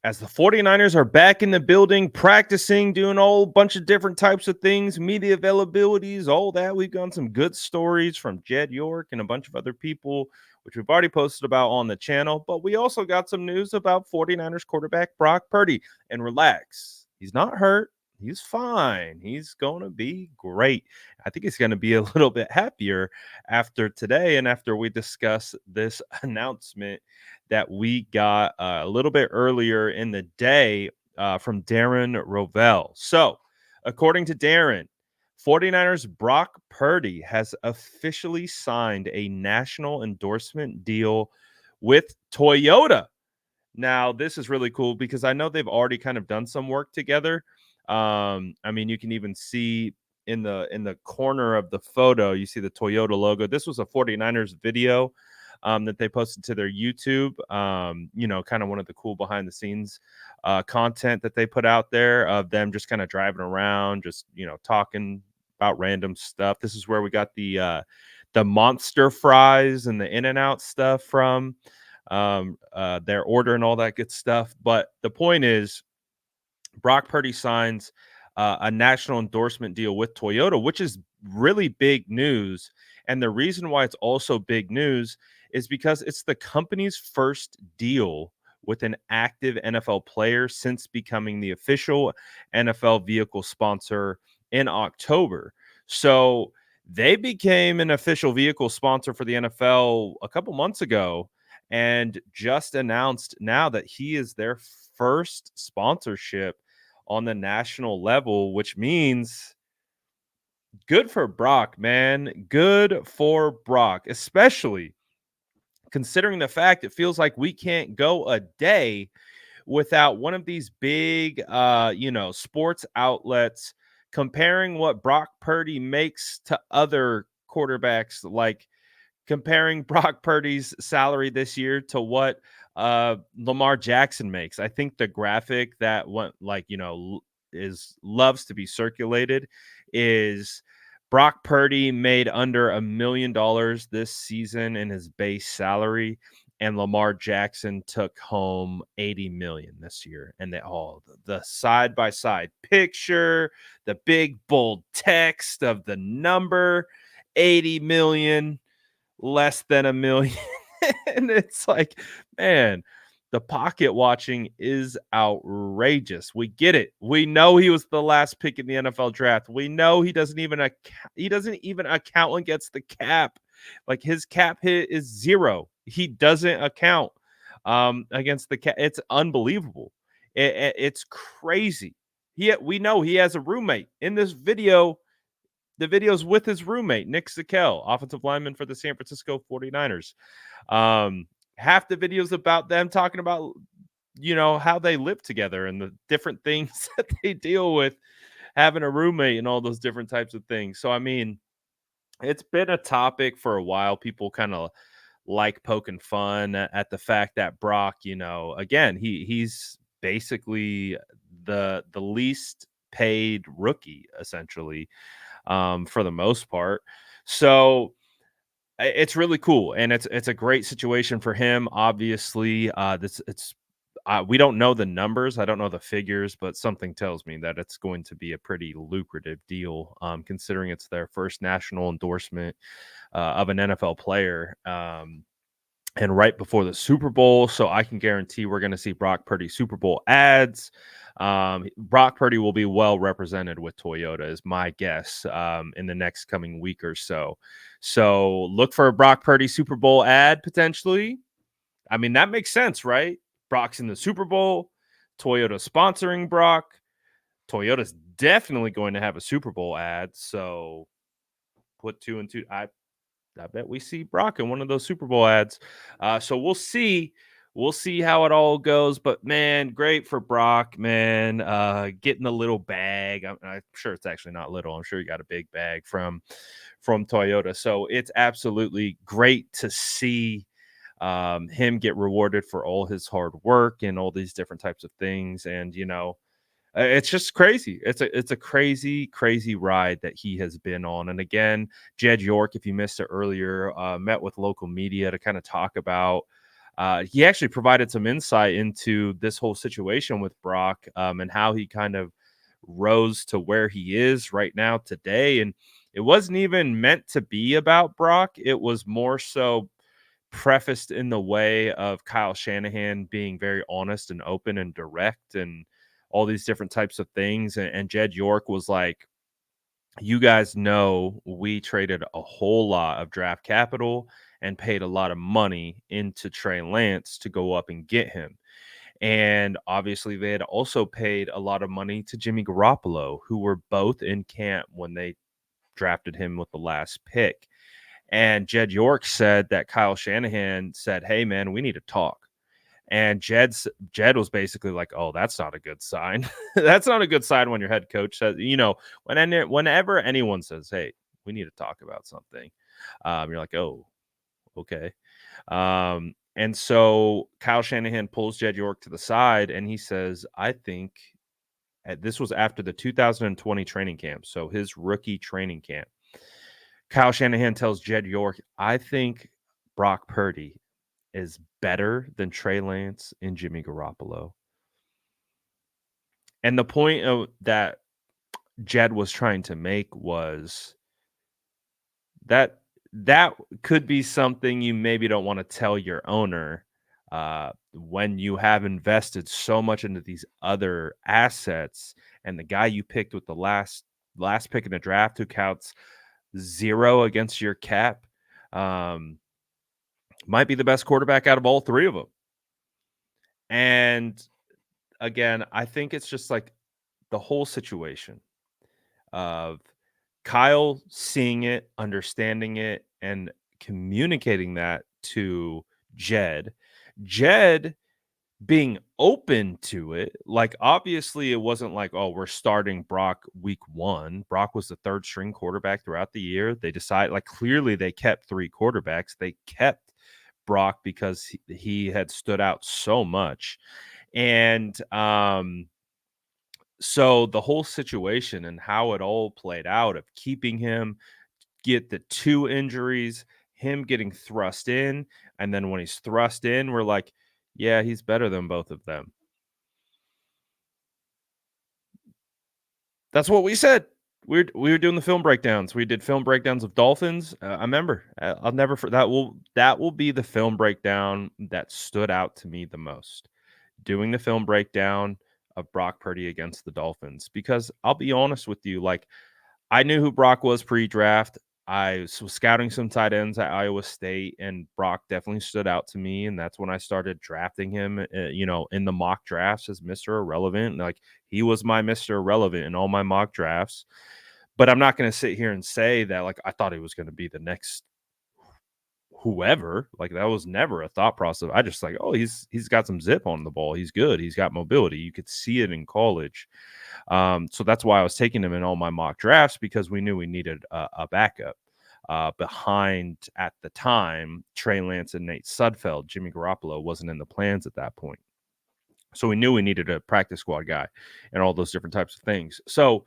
as the 49ers are back in the building, practicing, doing a whole bunch of different types of things, media availabilities, all that. We've gotten some good stories from Jed York and a bunch of other people, which we've already posted about on the channel. But we also got some news about 49ers quarterback Brock Purdy. And relax, he's not hurt. He's fine. He's going to be great. I think he's going to be a little bit happier after today and after we discuss this announcement that we got a little bit earlier in the day from Darren Rovell. So, according to Darren, 49ers Brock Purdy has officially signed a national endorsement deal with Toyota. Now, this is really cool because I know they've already kind of done some work together. I mean, you can even see in the corner of the photo, you see the Toyota logo. This was a 49ers video that they posted to their YouTube. Kind of one of the cool behind the scenes content that they put out there of them just kind of driving around, just talking about random stuff. This is where we got the monster fries and the In-N-Out stuff from their order and all that good stuff. But the point is, Brock Purdy signs a national endorsement deal with Toyota, which is really big news. And the reason why it's also big news is because it's the company's first deal with an active NFL player since becoming the official NFL vehicle sponsor in October. So they became an official vehicle sponsor for the NFL a couple months ago and just announced now that he is their first sponsorship on the national level, which means good for Brock, man. Good for Brock, especially considering the fact it feels like we can't go a day without one of these big, sports outlets comparing what Brock Purdy makes to other quarterbacks, like comparing Brock Purdy's salary this year to what Lamar Jackson makes. I think the graphic that is loves to be circulated is Brock Purdy made under $1 million this season in his base salary, and Lamar Jackson took home 80 million this year. And they all the side by side picture, the big bold text of the number 80 million, less than $1 million. And it's like, man, the pocket watching is outrageous. We get it. We know he was the last pick in the NFL draft. We know he doesn't even account against the cap. Like, his cap hit is 0. He doesn't account against the cap. It's unbelievable. It's crazy. We know he has a roommate in this video. The video's with his roommate, Nick Zakel, offensive lineman for the San Francisco 49ers. Half the videos about them talking about, how they live together and the different things that they deal with having a roommate and all those different types of things. So, I mean, it's been a topic for a while. People kind of like poking fun at the fact that Brock, again, he's basically the least paid rookie, essentially, for the most part. So it's really cool, and it's a great situation for him. Obviously, we don't know the numbers, I don't know the figures, but something tells me that it's going to be a pretty lucrative deal, considering it's their first national endorsement of an NFL player. And right before the Super Bowl. So I can guarantee we're going to see Brock Purdy Super Bowl ads. Brock Purdy will be well represented with Toyota, is my guess, in the next coming week or so. So look for a Brock Purdy Super Bowl ad potentially. I mean, that makes sense, right? Brock's in the Super Bowl, Toyota sponsoring Brock. Toyota's definitely going to have a Super Bowl ad. So put 2 and 2. I bet we see Brock in one of those Super Bowl ads. So we'll see. We'll see how it all goes. But, man, great for Brock, man. Getting the little bag. I'm sure it's actually not little. I'm sure he got a big bag from Toyota. So it's absolutely great to see him get rewarded for all his hard work and all these different types of things. And, it's just crazy. It's a crazy, crazy ride that he has been on. And again, Jed York, if you missed it earlier, met with local media to kind of talk about He actually provided some insight into this whole situation with Brock, and how he kind of rose to where he is right now today. And it wasn't even meant to be about Brock. It was more so prefaced in the way of Kyle Shanahan being very honest and open and direct and all these different types of things. And Jed York was like, you guys know we traded a whole lot of draft capital and paid a lot of money into Trey Lance to go up and get him. And obviously, they had also paid a lot of money to Jimmy Garoppolo, who were both in camp when they drafted him with the last pick. And Jed York said that Kyle Shanahan said, "Hey, man, we need to talk." And Jed was basically like, "Oh, that's not a good sign. That's not a good sign when your head coach says, whenever anyone says, 'Hey, we need to talk about something,' you're like, 'Oh, okay.'" And so Kyle Shanahan pulls Jed York to the side and he says, "I think," this was after the 2020 training camp, so his rookie training camp. Kyle Shanahan tells Jed York, "I think Brock Purdy is better than Trey Lance and Jimmy Garoppolo." And the point that Jed was trying to make was that that could be something you maybe don't want to tell your owner, when you have invested so much into these other assets, and the guy you picked with the last pick in the draft who counts zero against your cap, um, might be the best quarterback out of all three of them. And again, I think it's just like the whole situation of Kyle seeing it, understanding it, and communicating that to Jed. Jed being open to it. Like, obviously, it wasn't like, oh, we're starting Brock week one. Brock was the third string quarterback throughout the year. They decided, like, clearly they kept three quarterbacks. They kept Brock because he had stood out so much. And so the whole situation and how it all played out of keeping him, get the two injuries, him getting thrust in, and then when he's thrust in, we're like, yeah, he's better than both of them. That's what we said. We were doing the film breakdowns. We did film breakdowns of Dolphins. I remember. I'll never that will be the film breakdown that stood out to me the most. Doing the film breakdown of Brock Purdy against the Dolphins, because I'll be honest with you, like, I knew who Brock was pre-draft. I was scouting some tight ends at Iowa State, and Brock definitely stood out to me. And that's when I started drafting him, in the mock drafts as Mr. Irrelevant. Like, he was my Mr. Irrelevant in all my mock drafts. But I'm not going to sit here and say that, like, I thought he was going to be the next whoever. Like, that was never a thought process. I just like, oh, he's got some zip on the ball. He's good. He's got mobility. You could see it in college. So that's why I was taking him in all my mock drafts, because we knew we needed a backup behind, at the time, Trey Lance and Nate Sudfeld. Jimmy Garoppolo wasn't in the plans at that point. So we knew we needed a practice squad guy and all those different types of things. So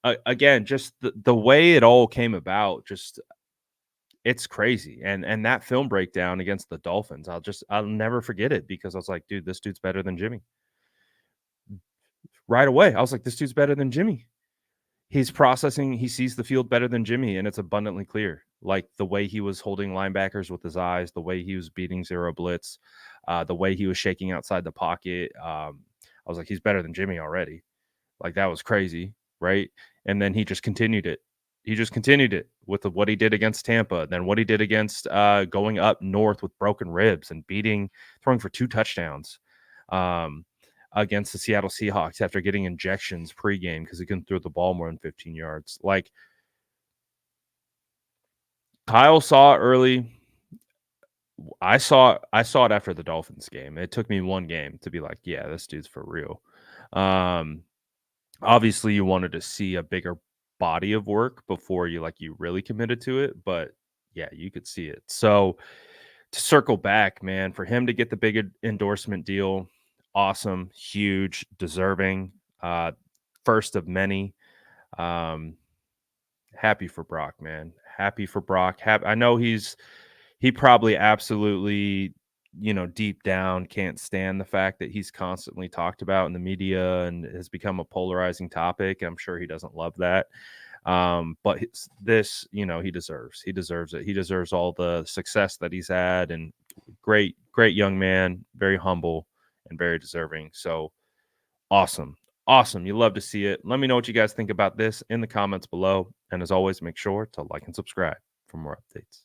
again, just the way it all came about, just it's crazy. And that film breakdown against the Dolphins, I'll never forget it, because I was like, dude, this dude's better than Jimmy. Right away, I was like, this dude's better than Jimmy. He's processing, he sees the field better than Jimmy, and it's abundantly clear. Like, the way he was holding linebackers with his eyes, the way he was beating zero blitz, the way he was shaking outside the pocket. I was like, he's better than Jimmy already. Like, that was crazy, right? And then he just continued it. He just continued it with what he did against Tampa, then what he did against going up north with broken ribs and throwing for 2 touchdowns. Against the Seattle Seahawks after getting injections pregame because he couldn't throw the ball more than 15 yards. Like, Kyle saw it early. I saw it after the Dolphins game. It took me one game to be like, yeah, this dude's for real. Um, Obviously, you wanted to see a bigger body of work before you really committed to it, but yeah, you could see it. So, to circle back, man, for him to get the big endorsement deal, awesome, huge, deserving, first of many. Um, Happy for Brock, man. Happy for Brock. I know he probably absolutely deep down can't stand the fact that he's constantly talked about in the media and has become a polarizing topic. I'm sure he doesn't love that. But this, he deserves it. He deserves all the success that he's had, and great, great young man, very humble and very deserving. So awesome. Awesome. You love to see it. Let me know what you guys think about this in the comments below. And as always, make sure to like and subscribe for more updates.